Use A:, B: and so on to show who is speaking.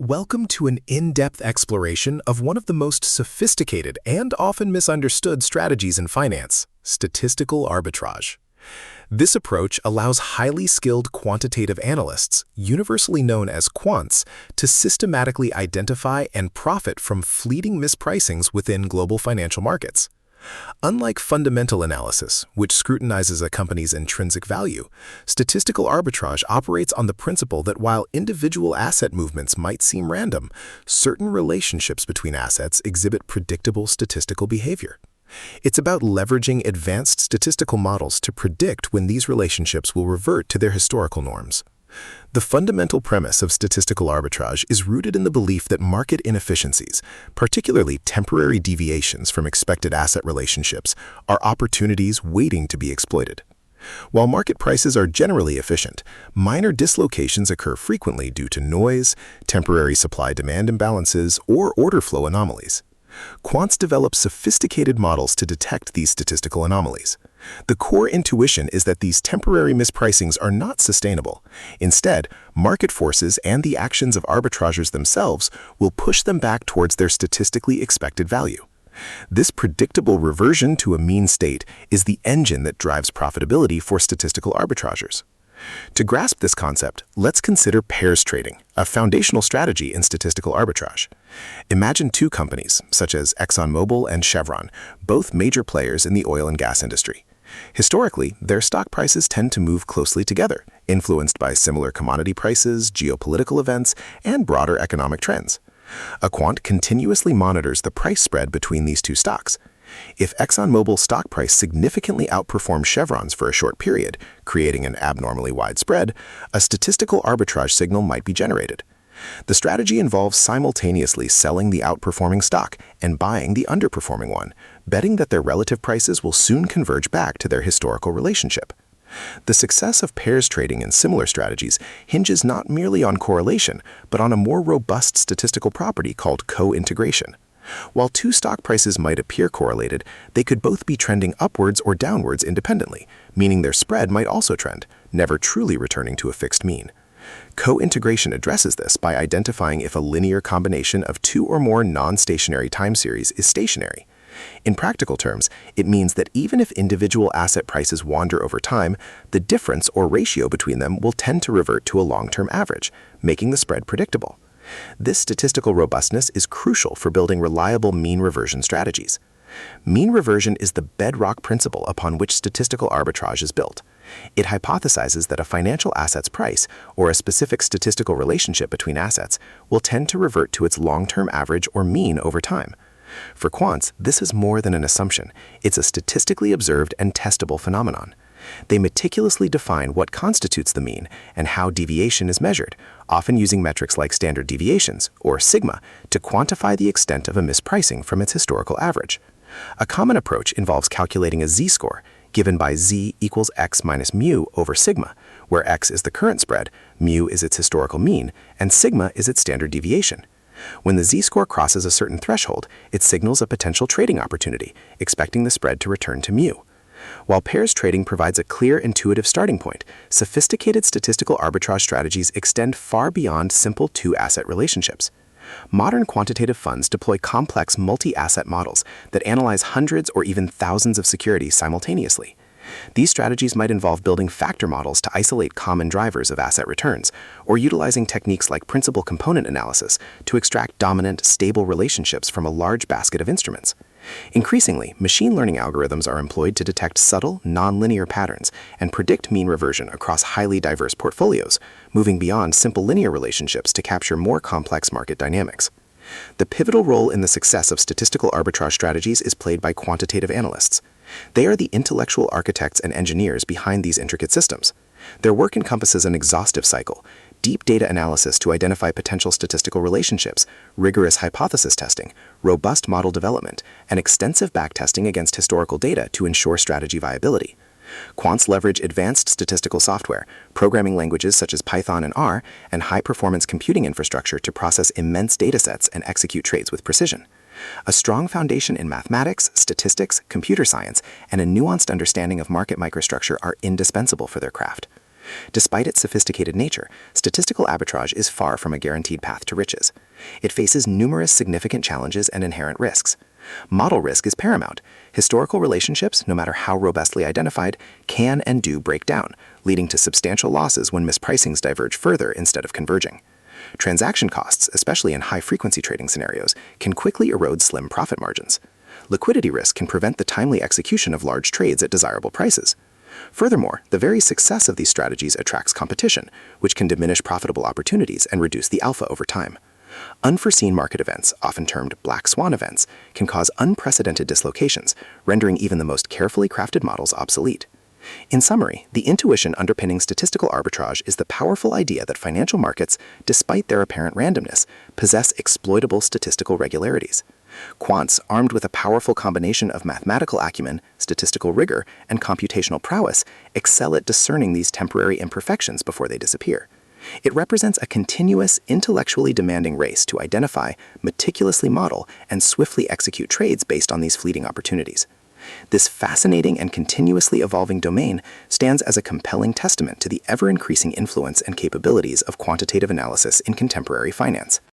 A: Welcome to an in-depth exploration of one of the most sophisticated and often misunderstood strategies in finance, statistical arbitrage. This approach allows highly skilled quantitative analysts, universally known as quants, to systematically identify and profit from fleeting mispricings within global financial markets. Unlike fundamental analysis, which scrutinizes a company's intrinsic value, statistical arbitrage operates on the principle that while individual asset movements might seem random, certain relationships between assets exhibit predictable statistical behavior. It's about leveraging advanced statistical models to predict when these relationships will revert to their historical norms. The fundamental premise of statistical arbitrage is rooted in the belief that market inefficiencies, particularly temporary deviations from expected asset relationships, are opportunities waiting to be exploited. While market prices are generally efficient, minor dislocations occur frequently due to noise, temporary supply-demand imbalances, or order flow anomalies. Quants develop sophisticated models to detect these statistical anomalies. The core intuition is that these temporary mispricings are not sustainable. Instead, market forces and the actions of arbitrageurs themselves will push them back towards their statistically expected value. This predictable reversion to a mean state is the engine that drives profitability for statistical arbitrageurs. To grasp this concept, let's consider pairs trading, a foundational strategy in statistical arbitrage. Imagine two companies, such as ExxonMobil and Chevron, both major players in the oil and gas industry. Historically, their stock prices tend to move closely together, influenced by similar commodity prices, geopolitical events, and broader economic trends. A quant continuously monitors the price spread between these two stocks. If ExxonMobil's stock price significantly outperforms Chevron's for a short period, creating an abnormally wide spread, a statistical arbitrage signal might be generated. The strategy involves simultaneously selling the outperforming stock and buying the underperforming one, betting that their relative prices will soon converge back to their historical relationship. The success of pairs trading in similar strategies hinges not merely on correlation, but on a more robust statistical property called cointegration. While two stock prices might appear correlated, they could both be trending upwards or downwards independently, meaning their spread might also trend, never truly returning to a fixed mean. Cointegration addresses this by identifying if a linear combination of two or more non-stationary time series is stationary. In practical terms, it means that even if individual asset prices wander over time, the difference or ratio between them will tend to revert to a long-term average, making the spread predictable. This statistical robustness is crucial for building reliable mean reversion strategies. Mean reversion is the bedrock principle upon which statistical arbitrage is built. It hypothesizes that a financial asset's price, or a specific statistical relationship between assets, will tend to revert to its long-term average or mean over time. For quants, this is more than an assumption. It's a statistically observed and testable phenomenon. They meticulously define what constitutes the mean and how deviation is measured, often using metrics like standard deviations, or sigma, to quantify the extent of a mispricing from its historical average. A common approach involves calculating a z-score, given by z equals x minus mu over sigma, where x is the current spread, mu is its historical mean, and sigma is its standard deviation. When the z-score crosses a certain threshold, it signals a potential trading opportunity, expecting the spread to return to mu. While pairs trading provides a clear, intuitive starting point, sophisticated statistical arbitrage strategies extend far beyond simple two-asset relationships. Modern quantitative funds deploy complex multi-asset models that analyze hundreds or even thousands of securities simultaneously. These strategies might involve building factor models to isolate common drivers of asset returns, or utilizing techniques like principal component analysis to extract dominant, stable relationships from a large basket of instruments. Increasingly, machine learning algorithms are employed to detect subtle, nonlinear patterns and predict mean reversion across highly diverse portfolios, moving beyond simple linear relationships to capture more complex market dynamics. The pivotal role in the success of statistical arbitrage strategies is played by quantitative analysts. They are the intellectual architects and engineers behind these intricate systems. Their work encompasses an exhaustive cycle: deep data analysis to identify potential statistical relationships, rigorous hypothesis testing, robust model development, and extensive backtesting against historical data to ensure strategy viability. Quants leverage advanced statistical software, programming languages such as Python and R, and high-performance computing infrastructure to process immense datasets and execute trades with precision. A strong foundation in mathematics, statistics, computer science, and a nuanced understanding of market microstructure are indispensable for their craft. Despite its sophisticated nature, statistical arbitrage is far from a guaranteed path to riches. It faces numerous significant challenges and inherent risks. Model risk is paramount. Historical relationships, no matter how robustly identified, can and do break down, leading to substantial losses when mispricings diverge further instead of converging. Transaction costs, especially in high-frequency trading scenarios, can quickly erode slim profit margins. Liquidity risk can prevent the timely execution of large trades at desirable prices. Furthermore, the very success of these strategies attracts competition, which can diminish profitable opportunities and reduce the alpha over time. Unforeseen market events, often termed black swan events, can cause unprecedented dislocations, rendering even the most carefully crafted models obsolete. In summary, the intuition underpinning statistical arbitrage is the powerful idea that financial markets, despite their apparent randomness, possess exploitable statistical regularities. Quants, armed with a powerful combination of mathematical acumen, statistical rigor, and computational prowess, excel at discerning these temporary imperfections before they disappear. It represents a continuous, intellectually demanding race to identify, meticulously model, and swiftly execute trades based on these fleeting opportunities. This fascinating and continuously evolving domain stands as a compelling testament to the ever-increasing influence and capabilities of quantitative analysis in contemporary finance.